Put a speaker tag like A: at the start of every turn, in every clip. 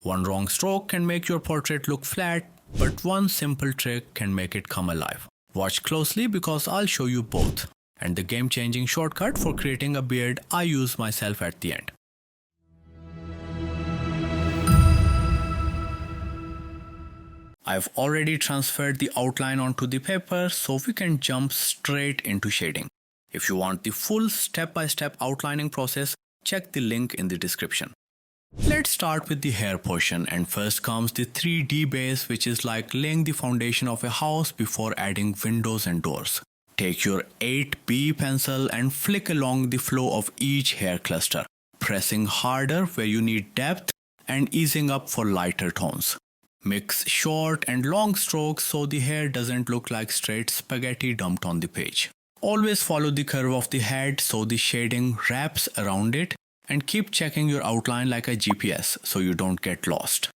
A: One wrong stroke can make your portrait look flat, but one simple trick can make it come alive. Watch closely because I'll show you both, and the game-changing shortcut for creating a beard I use myself at the end. I've already transferred the outline onto the paper, so we can jump straight into shading. If you want the full step-by-step outlining process, check the link in the description. Let's start with the hair portion, and first comes the 3D base, which is like laying the foundation of a house before adding windows and doors. Take your 8B pencil and flick along the flow of each hair cluster, pressing harder where you need depth and easing up for lighter tones. Mix short and long strokes so the hair doesn't look like straight spaghetti dumped on the page. Always follow the curve of the head so the shading wraps around it, and keep checking your outline like a GPS so you don't get lost.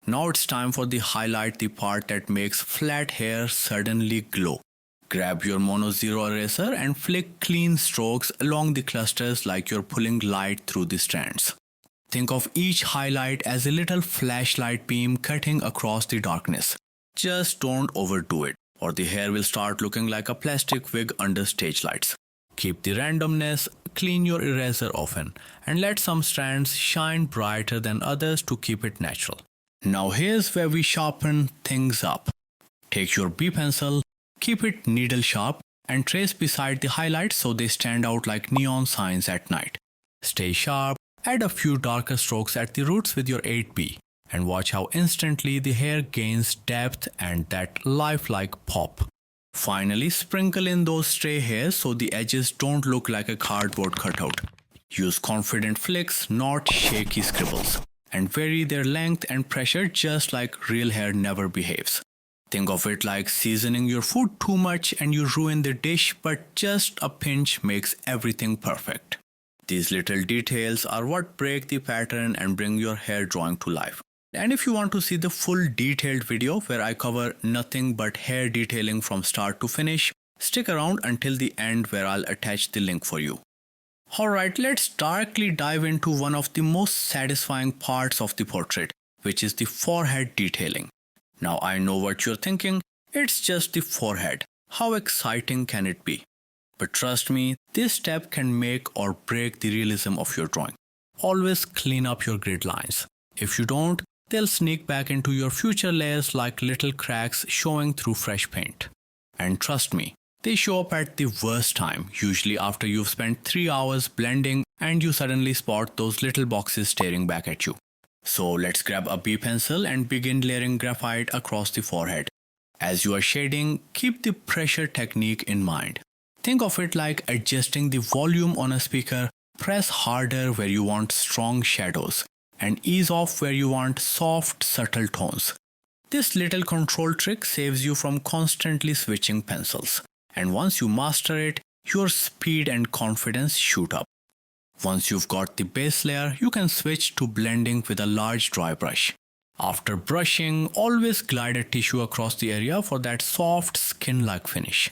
A: Now it's time for the highlight, the part that makes flat hair suddenly glow. Grab your mono zero eraser and flick clean strokes along the clusters like you're pulling light through the strands. Think of each highlight as a little flashlight beam cutting across the darkness. Just don't overdo it, or the hair will start looking like a plastic wig under stage lights. Keep the randomness, clean your eraser often, and let some strands shine brighter than others to keep it natural. Now here's where we sharpen things up. Take your B pencil, keep it needle sharp, and trace beside the highlights so they stand out like neon signs at night. Stay sharp. Add a few darker strokes at the roots with your 8B, and watch how instantly the hair gains depth and that lifelike pop. Finally, sprinkle in those stray hairs so the edges don't look like a cardboard cutout. Use confident flicks, not shaky scribbles, and vary their length and pressure just like real hair never behaves. Think of it like seasoning your food too much and you ruin the dish, but just a pinch makes everything perfect. These little details are what break the pattern and bring your hair drawing to life. And if you want to see the full detailed video where I cover nothing but hair detailing from start to finish, stick around until the end where I'll attach the link for you. Alright, let's directly dive into one of the most satisfying parts of the portrait, which is the forehead detailing. Now I know what you're thinking, it's just the forehead. How exciting can it be? But trust me, this step can make or break the realism of your drawing. Always clean up your grid lines. If you don't, they'll sneak back into your future layers like little cracks showing through fresh paint. And trust me, they show up at the worst time, usually after you've spent 3 hours blending and you suddenly spot those little boxes staring back at you. So let's grab a B pencil and begin layering graphite across the forehead. As you are shading, keep the pressure technique in mind. Think of it like adjusting the volume on a speaker. Press harder where you want strong shadows and ease off where you want soft, subtle tones. This little control trick saves you from constantly switching pencils. And once you master it, your speed and confidence shoot up. Once you've got the base layer, you can switch to blending with a large dry brush. After brushing, always glide a tissue across the area for that soft skin-like finish.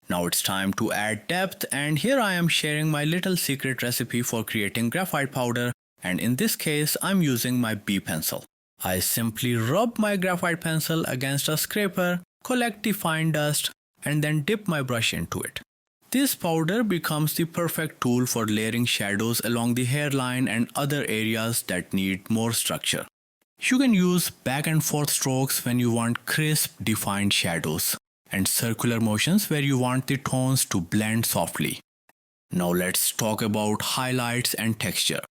A: Now it's time to add depth, and here I am sharing my little secret recipe for creating graphite powder, and in this case I'm using my B pencil. I simply rub my graphite pencil against a scraper, collect the fine dust, and then dip my brush into it. This powder becomes the perfect tool for layering shadows along the hairline and other areas that need more structure. You can use back and forth strokes when you want crisp, defined shadows, and circular motions where you want the tones to blend softly. Now let's talk about highlights and texture.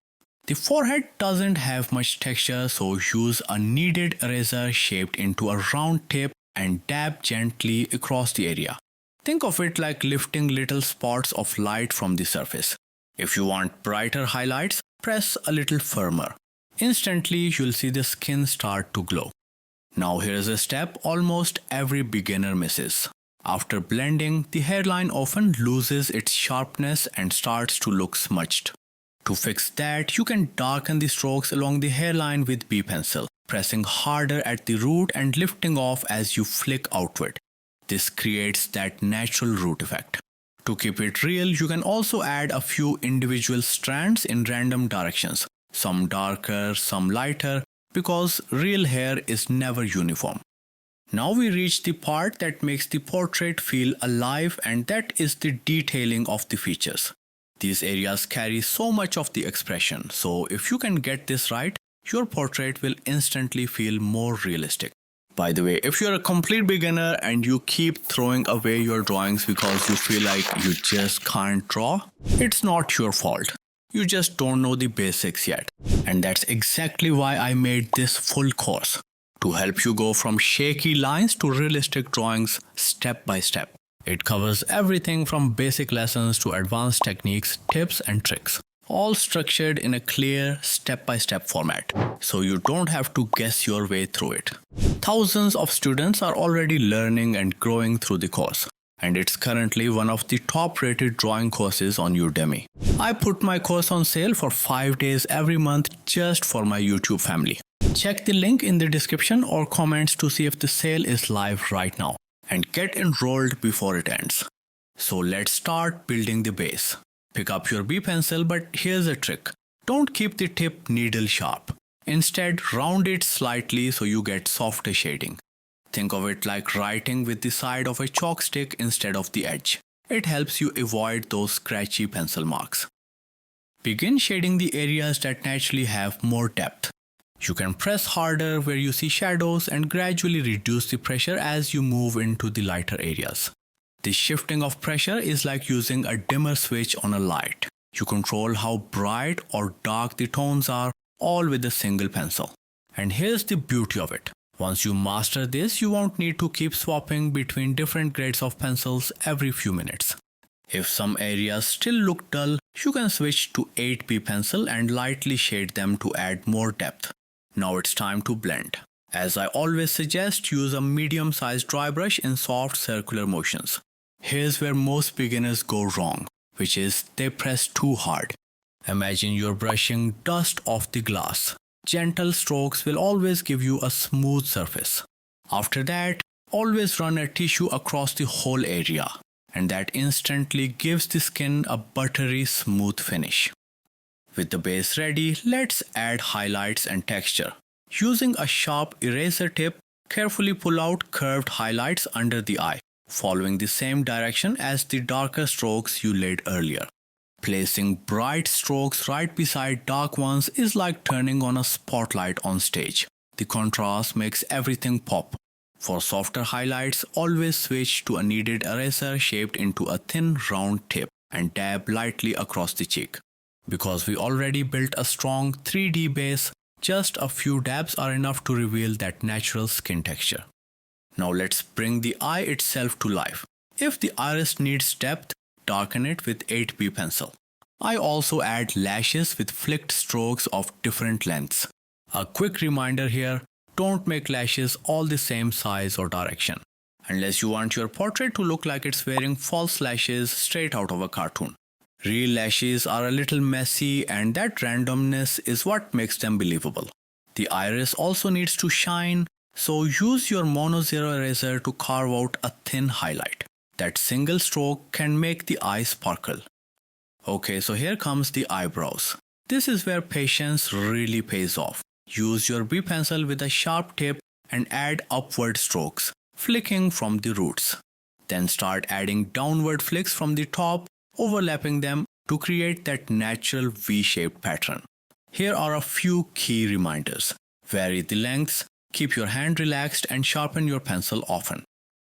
A: The forehead doesn't have much texture, so use a kneaded eraser shaped into a round tip and dab gently across the area. Think of it like lifting little spots of light from the surface. If you want brighter highlights, press a little firmer. Instantly, you'll see the skin start to glow. Now here's a step almost every beginner misses. After blending, the hairline often loses its sharpness and starts to look smudged. To fix that, you can darken the strokes along the hairline with B pencil, pressing harder at the root and lifting off as you flick outward. This creates that natural root effect. To keep it real, you can also add a few individual strands in random directions, some darker, some lighter, because real hair is never uniform. Now we reach the part that makes the portrait feel alive, and that is the detailing of the features. These areas carry so much of the expression, so if you can get this right, your portrait will instantly feel more realistic. By the way, if you're a complete beginner and you keep throwing away your drawings because you feel like you just can't draw, it's not your fault. You just don't know the basics yet. And that's exactly why I made this full course, to help you go from shaky lines to realistic drawings step by step. It covers everything from basic lessons to advanced techniques, tips and tricks, all structured in a clear step-by-step format, so you don't have to guess your way through it. Thousands of students are already learning and growing through the course, and it's currently one of the top-rated drawing courses on Udemy. I put my course on sale for 5 days every month just for my YouTube family. Check the link in the description or comments to see if the sale is live right now, and get enrolled before it ends. So let's start building the base. Pick up your B pencil, but here's a trick. Don't keep the tip needle sharp. Instead, round it slightly so you get softer shading. Think of it like writing with the side of a chalk stick instead of the edge. It helps you avoid those scratchy pencil marks. Begin shading the areas that naturally have more depth. You can press harder where you see shadows and gradually reduce the pressure as you move into the lighter areas. The shifting of pressure is like using a dimmer switch on a light. You control how bright or dark the tones are, all with a single pencil. And here's the beauty of it. Once you master this, you won't need to keep swapping between different grades of pencils every few minutes. If some areas still look dull, you can switch to 8B pencil and lightly shade them to add more depth. Now it's time to blend. As I always suggest, use a medium-sized dry brush in soft circular motions. Here's where most beginners go wrong, which is they press too hard. Imagine you're brushing dust off the glass. Gentle strokes will always give you a smooth surface. After that, always run a tissue across the whole area, and that instantly gives the skin a buttery smooth finish. With the base ready, let's add highlights and texture. Using a sharp eraser tip, carefully pull out curved highlights under the eye, following the same direction as the darker strokes you laid earlier. Placing bright strokes right beside dark ones is like turning on a spotlight on stage. The contrast makes everything pop. For softer highlights, always switch to a kneaded eraser shaped into a thin round tip and dab lightly across the cheek. Because we already built a strong 3D base, just a few dabs are enough to reveal that natural skin texture. Now let's bring the eye itself to life. If the iris needs depth, darken it with 8B pencil. I also add lashes with flicked strokes of different lengths. A quick reminder here, don't make lashes all the same size or direction, unless you want your portrait to look like it's wearing false lashes straight out of a cartoon. Real lashes are a little messy, and that randomness is what makes them believable. The iris also needs to shine, so use your mono zero eraser to carve out a thin highlight. That single stroke can make the eye sparkle. Okay, so here comes the eyebrows. This is where patience really pays off. Use your B pencil with a sharp tip and add upward strokes, flicking from the roots. Then start adding downward flicks from the top, overlapping them to create that natural V-shaped pattern. Here are a few key reminders. Vary the lengths, keep your hand relaxed and sharpen your pencil often.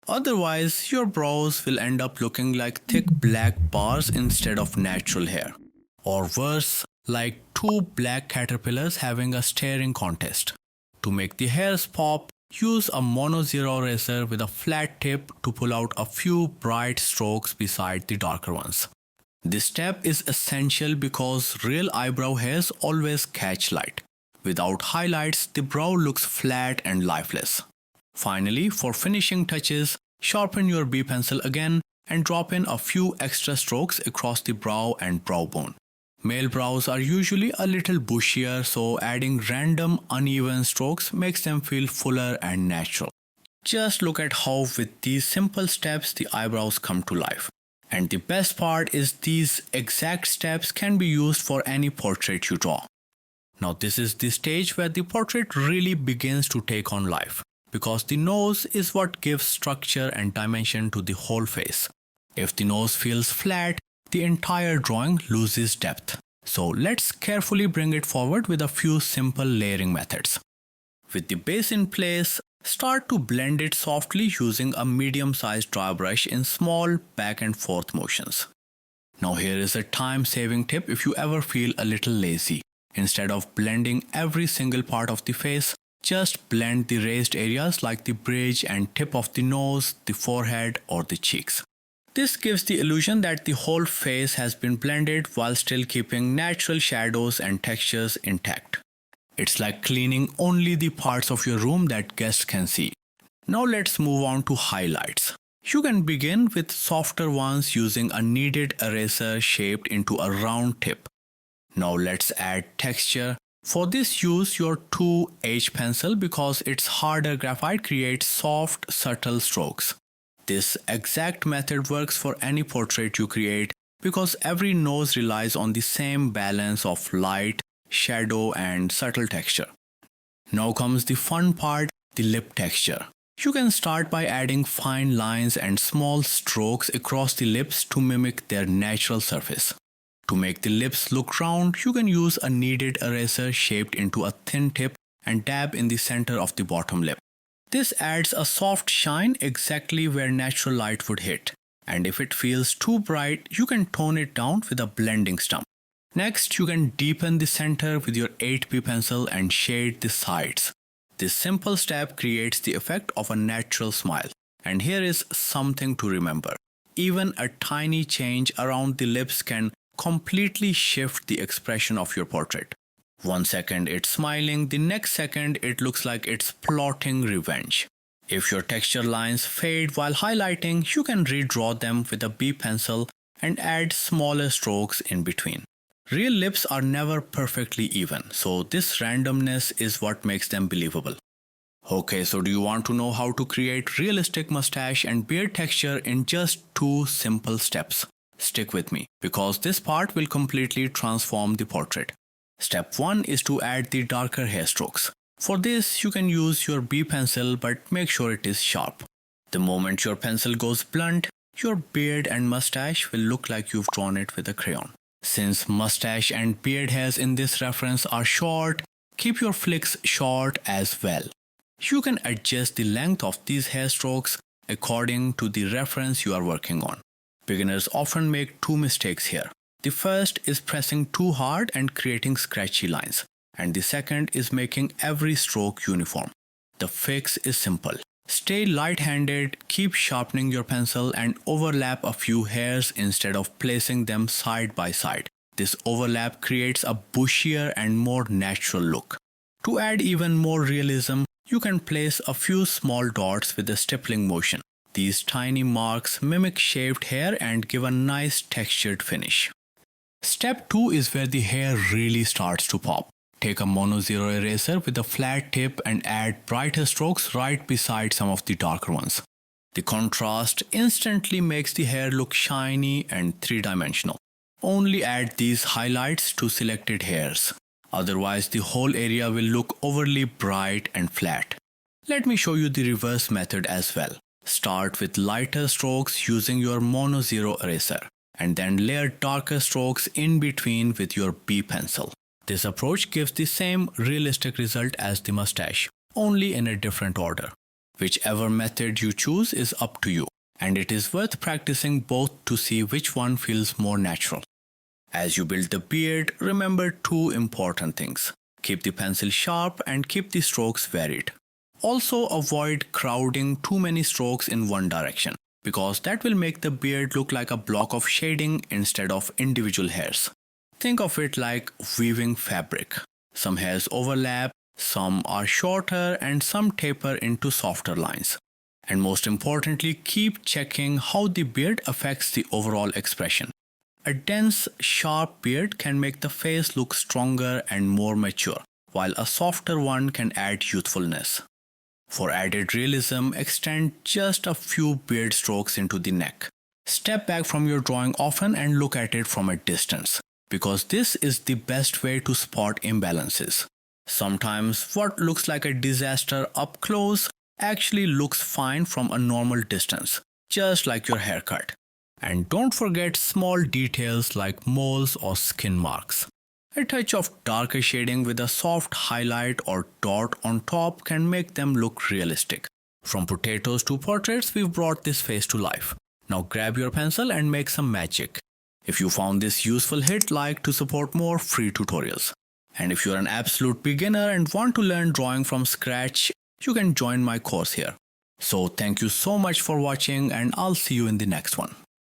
A: Otherwise, your brows will end up looking like thick black bars instead of natural hair. Or worse, like two black caterpillars having a staring contest. To make the hairs pop, use a mono zero eraser with a flat tip to pull out a few bright strokes beside the darker ones. This step is essential because real eyebrow hairs always catch light. Without highlights, the brow looks flat and lifeless. Finally, for finishing touches, sharpen your B pencil again and drop in a few extra strokes across the brow and brow bone. Male brows are usually a little bushier, so adding random uneven strokes makes them feel fuller and natural. Just look at how with these simple steps the eyebrows come to life. And the best part is these exact steps can be used for any portrait you draw. Now this is the stage where the portrait really begins to take on life, because the nose is what gives structure and dimension to the whole face. If the nose feels flat, the entire drawing loses depth. So let's carefully bring it forward with a few simple layering methods. With the base in place, start to blend it softly using a medium-sized dry brush in small back and forth motions. Now here is a time-saving tip if you ever feel a little lazy. Instead of blending every single part of the face, just blend the raised areas like the bridge and tip of the nose, the forehead or the cheeks. This gives the illusion that the whole face has been blended while still keeping natural shadows and textures intact. It's like cleaning only the parts of your room that guests can see. Now let's move on to highlights. You can begin with softer ones using a kneaded eraser shaped into a round tip. Now let's add texture. For this, use your 2H pencil because its harder graphite creates soft, subtle strokes. This exact method works for any portrait you create because every nose relies on the same balance of light, shadow and subtle texture. Now comes the fun part, the lip texture. You can start by adding fine lines and small strokes across the lips to mimic their natural surface. To make the lips look round, you can use a kneaded eraser shaped into a thin tip and dab in the center of the bottom lip. This adds a soft shine exactly where natural light would hit, and if it feels too bright, you can tone it down with a blending stump. Next, you can deepen the center with your 8B pencil and shade the sides. This simple step creates the effect of a natural smile. And here is something to remember. Even a tiny change around the lips can completely shift the expression of your portrait. 1 second it's smiling, the next second it looks like it's plotting revenge. If your texture lines fade while highlighting, you can redraw them with a B pencil and add smaller strokes in between. Real lips are never perfectly even, so this randomness is what makes them believable. Okay, so do you want to know how to create realistic mustache and beard texture in just 2 simple steps? Stick with me, because this part will completely transform the portrait. Step 1 is to add the darker hair strokes. For this, you can use your B pencil, but make sure it is sharp. The moment your pencil goes blunt, your beard and mustache will look like you've drawn it with a crayon. Since mustache and beard hairs in this reference are short, keep your flicks short as well. You can adjust the length of these hair strokes according to the reference you are working on. Beginners often make 2 mistakes here. The first is pressing too hard and creating scratchy lines, and the second is making every stroke uniform. The fix is simple. Stay light-handed, keep sharpening your pencil and overlap a few hairs instead of placing them side by side. This overlap creates a bushier and more natural look. To add even more realism, you can place a few small dots with a stippling motion. These tiny marks mimic shaved hair and give a nice textured finish. Step 2 is where the hair really starts to pop. Take a mono zero eraser with a flat tip and add brighter strokes right beside some of the darker ones. The contrast instantly makes the hair look shiny and three-dimensional. Only add these highlights to selected hairs. Otherwise, the whole area will look overly bright and flat. Let me show you the reverse method as well. Start with lighter strokes using your mono zero eraser, and then layer darker strokes in between with your B pencil. This approach gives the same realistic result as the mustache, only in a different order. Whichever method you choose is up to you, and it is worth practicing both to see which one feels more natural. As you build the beard, remember 2 important things. Keep the pencil sharp and keep the strokes varied. Also avoid crowding too many strokes in one direction, because that will make the beard look like a block of shading instead of individual hairs. Think of it like weaving fabric. Some hairs overlap, some are shorter, and some taper into softer lines. And most importantly, keep checking how the beard affects the overall expression. A dense, sharp beard can make the face look stronger and more mature, while a softer one can add youthfulness. For added realism, extend just a few beard strokes into the neck. Step back from your drawing often and look at it from a distance. because this is the best way to spot imbalances. Sometimes what looks like a disaster up close actually looks fine from a normal distance, just like your haircut. And don't forget small details like moles or skin marks. A touch of darker shading with a soft highlight or dot on top can make them look realistic. From potatoes to portraits, we've brought this face to life. Now grab your pencil and make some magic. If you found this useful, hit like to support more free tutorials. And if you're an absolute beginner and want to learn drawing from scratch, you can join my course here. So thank you so much for watching, and I'll see you in the next one.